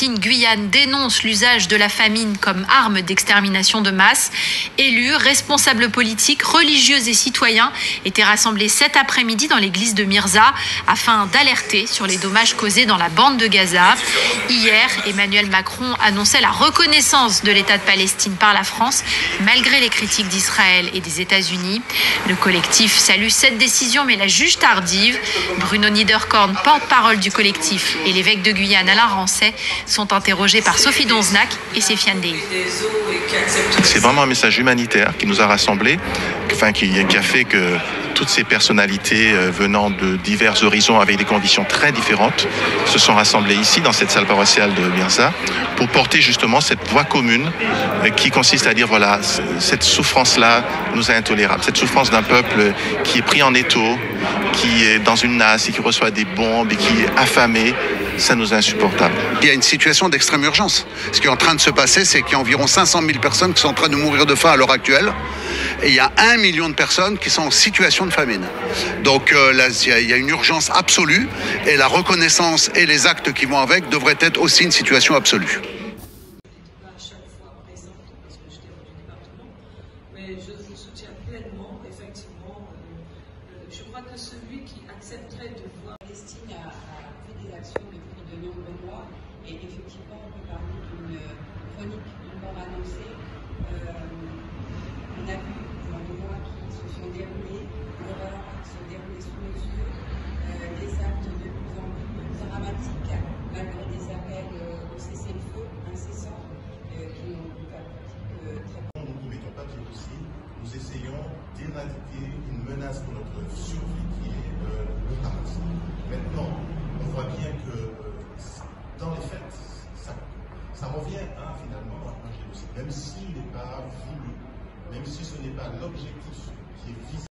Palestine Guyane dénonce l'usage de la famine comme arme d'extermination de masse. Élus, responsables politiques, religieux et citoyens étaient rassemblés cet après-midi dans l'église de Mirza afin d'alerter sur les dommages causés dans la bande de Gaza. Hier, Emmanuel Macron annonçait la reconnaissance de l'État de Palestine par la France, malgré les critiques d'Israël et des États-Unis. Le collectif salue cette décision, mais la juge tardive. Bruno Niederkorn, porte-parole du collectif, et l'évêque de Guyane, Alain Rancet, sont interrogés par Sophie Donzenac et Séfiane Dey. C'est vraiment un message humanitaire qui nous a rassemblés, qui a fait que toutes ces personnalités venant de divers horizons avec des conditions très différentes se sont rassemblées ici dans cette salle paroissiale de Mirza pour porter justement cette voix commune qui consiste à dire voilà, cette souffrance-là nous est intolérable. Cette souffrance d'un peuple qui est pris en étau, qui est dans une nasse et qui reçoit des bombes et qui est affamé, ça nous est insupportable. Il y a une situation d'extrême urgence. Ce qui est en train de se passer, c'est qu'il y a environ 500 000 personnes qui sont en train de mourir de faim à l'heure actuelle. Et il y a 1 million de personnes qui sont en situation de famine. Donc là, il y a une urgence absolue et la reconnaissance et les actes qui vont avec devraient être aussi une situation absolue. Mais je vous soutiens pleinement, effectivement. Je crois que celui qui accepterait de voir Palestine a fait des actions depuis de nombreux mois et effectivement on peut parler d'une chronique d'une mort annoncée. On a vu dans les mois qui se sont déroulés, l'horreur qui se déroulait sous nos yeux, des actes de plus en plus dramatiques, malgré des appels au cessez-le-feu incessant qui n'ont pas pratique très. Nous ne mettons pas pied aussi, nous essayons d'éradiquer une menace pour notre survie qui est le Hamas. Maintenant, on voit bien que dans les faits, ça revient finalement à un génocide, même s'il n'est pas voulu, même si ce n'est pas l'objectif qui est visé.